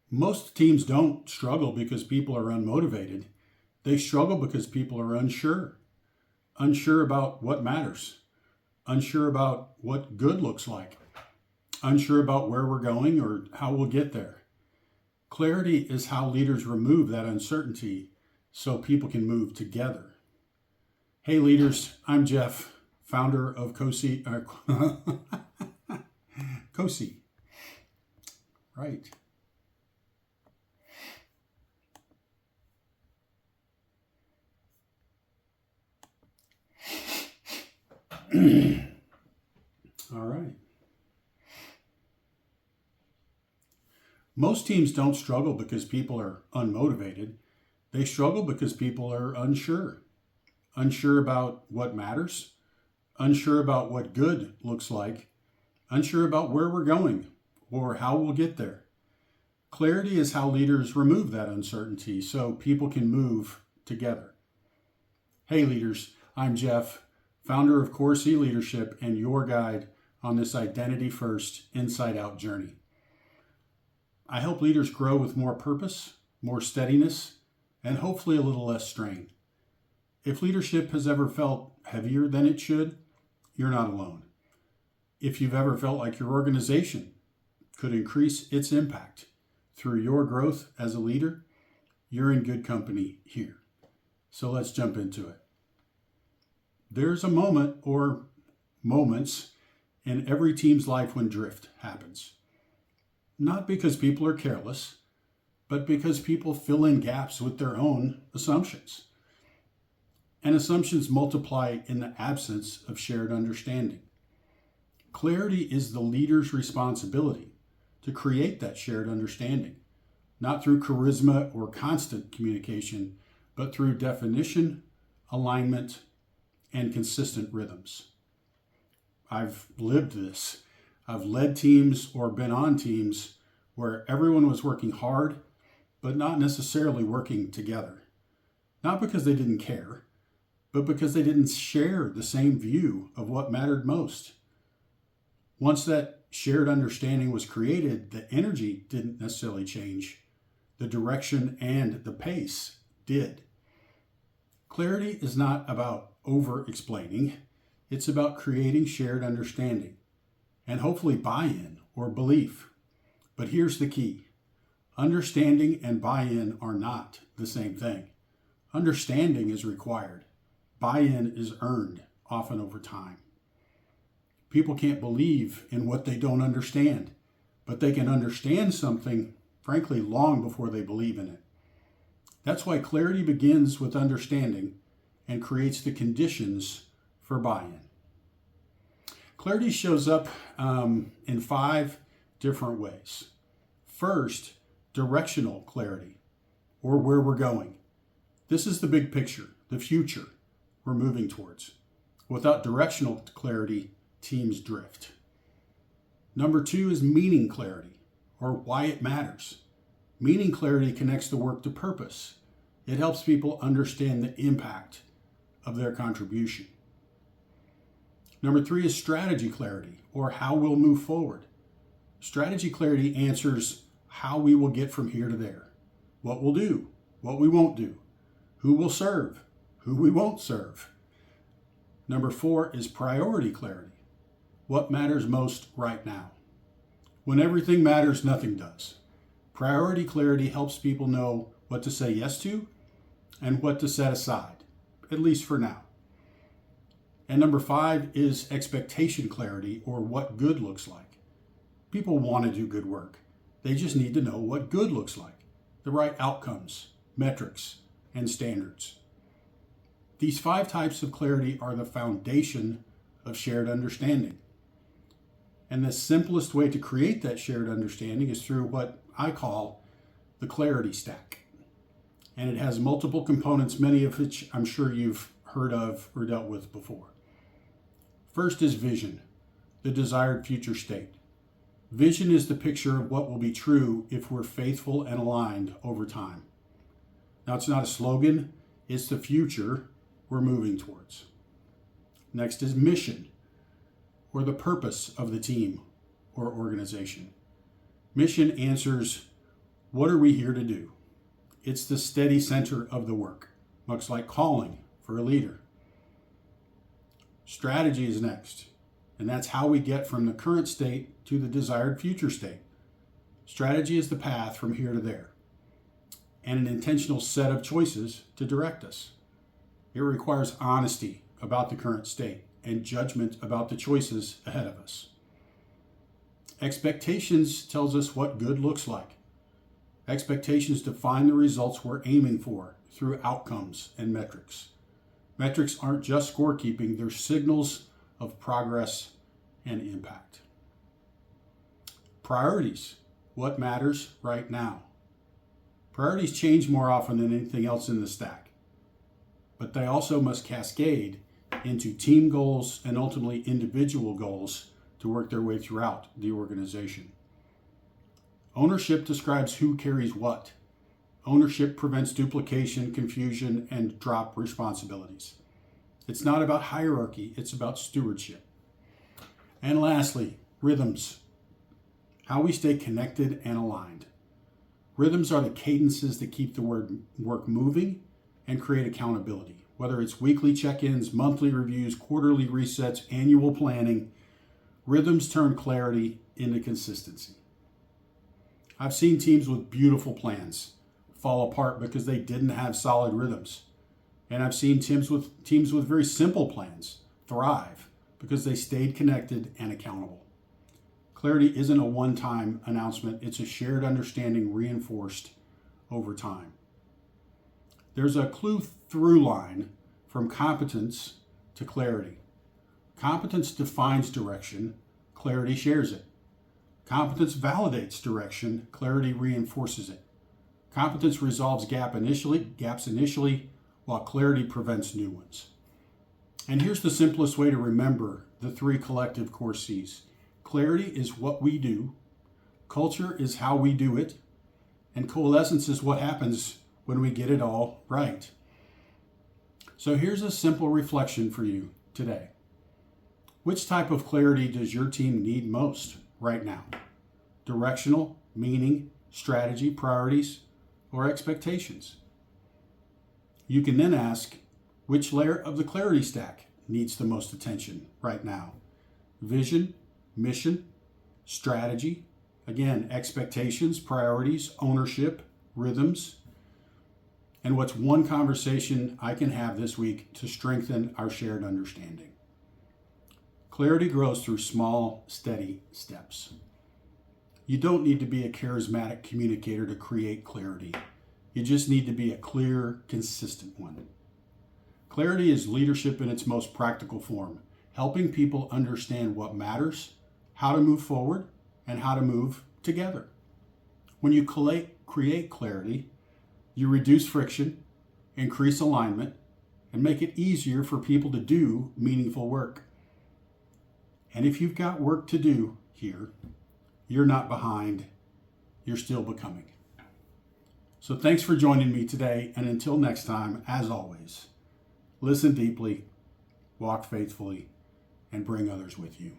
Most teams don't struggle because people are unmotivated. They struggle because people are unsure, unsure about what matters, unsure about what good looks like, unsure about where we're going or how we'll get there. Clarity is how leaders remove that uncertainty so people can move together. Hey leaders, I'm Jeff, founder of CoreC. CoreC, right. All right. Most teams don't struggle because people are unmotivated. They struggle because people are unsure. Unsure about what matters, unsure about what good looks like, unsure about where we're going or how we'll get there. Clarity is how leaders remove that uncertainty so people can move together. Hey leaders, I'm Jeff, founder of CoreC Leadership and your guide on this identity first, inside out journey. I help leaders grow with more purpose, more steadiness, and hopefully a little less strain. If leadership has ever felt heavier than it should, you're not alone. If you've ever felt like your organization could increase its impact through your growth as a leader, you're in good company here. So let's jump into it. There's a moment or moments in every team's life when drift happens. Not because people are careless, but because people fill in gaps with their own assumptions. And assumptions multiply in the absence of shared understanding. Clarity is the leader's responsibility to create that shared understanding, not through charisma or constant communication, but through definition, alignment, and consistent rhythms. I've lived this. I've led teams or been on teams where everyone was working hard, but not necessarily working together. Not because they didn't care, but because they didn't share the same view of what mattered most. Once that shared understanding was created, the energy didn't necessarily change. The direction and the pace did. Clarity is not about over-explaining. It's about creating shared understanding and hopefully buy-in or belief. But here's the key. Understanding and buy-in are not the same thing. Understanding is required. Buy-in is earned, often over time. People can't believe in what they don't understand, but they can understand something, frankly, long before they believe in it. That's why clarity begins with understanding and creates the conditions for buy-in. Clarity shows up in 5 different ways. First, directional clarity, or where we're going. This is the big picture, the future we're moving towards. Without directional clarity, teams drift. Number 2 is meaning clarity, or why it matters. Meaning clarity connects the work to purpose. It helps people understand the impact of their contribution. Number 3 is strategy clarity, or how we'll move forward. Strategy clarity answers how we will get from here to there, what we'll do, what we won't do, who will serve, who we won't serve. Number 4 is priority clarity, what matters most right now. When everything matters, nothing does. Priority clarity helps people know what to say yes to and what to set aside, at least for now. And number 5 is expectation clarity, or what good looks like. People want to do good work. They just need to know what good looks like, the right outcomes, metrics, and standards. These 5 types of clarity are the foundation of shared understanding. And the simplest way to create that shared understanding is through what I call the clarity stack. And it has multiple components, many of which I'm sure you've heard of or dealt with before. First is vision, the desired future state. Vision is the picture of what will be true if we're faithful and aligned over time. Now, it's not a slogan, it's the future we're moving towards. Next is mission, or the purpose of the team or organization. Mission answers What are we here to do? It's the steady center of the work, much like calling for a leader. Strategy is next, and that's how we get from the current state to the desired future state. Strategy is the path from here to there, and an intentional set of choices to direct us. It requires honesty about the current state and judgment about the choices ahead of us. Expectations tells us what good looks like. Expectations define the results we're aiming for through outcomes and metrics. Metrics aren't just scorekeeping, they're signals of progress and impact. Priorities, what matters right now. Priorities change more often than anything else in the stack, but they also must cascade into team goals and ultimately individual goals to work their way throughout the organization. Ownership describes who carries what. Ownership prevents duplication, confusion, and drop responsibilities. It's not about hierarchy, it's about stewardship. And lastly, rhythms. How we stay connected and aligned. Rhythms are the cadences that keep the work moving and create accountability. Whether it's weekly check-ins, monthly reviews, quarterly resets, annual planning, rhythms turn clarity into consistency. I've seen teams with beautiful plans fall apart because they didn't have solid rhythms. And I've seen teams with very simple plans thrive because they stayed connected and accountable. Clarity isn't a one-time announcement, it's a shared understanding reinforced over time. There's a clue through line from competence to clarity. Competence defines direction, clarity shares it. Competence validates direction, clarity reinforces it. Competence resolves gaps initially, while clarity prevents new ones. And here's the simplest way to remember the three collective CoreCs. Clarity is what we do, culture is how we do it, and coalescence is what happens when we get it all right. So here's a simple reflection for you today. Which type of clarity does your team need most right now? Directional, meaning, strategy, priorities, or expectations? You can then ask, which layer of the clarity stack needs the most attention right now? Vision, mission, strategy, again, expectations, priorities, ownership, rhythms, and what's one conversation I can have this week to strengthen our shared understanding? Clarity grows through small, steady steps. You don't need to be a charismatic communicator to create clarity. You just need to be a clear, consistent one. Clarity is leadership in its most practical form, helping people understand what matters, how to move forward, and how to move together. When you create clarity, you reduce friction, increase alignment, and make it easier for people to do meaningful work. And if you've got work to do here, you're not behind, you're still becoming. So thanks for joining me today, and until next time, as always, listen deeply, walk faithfully, and bring others with you.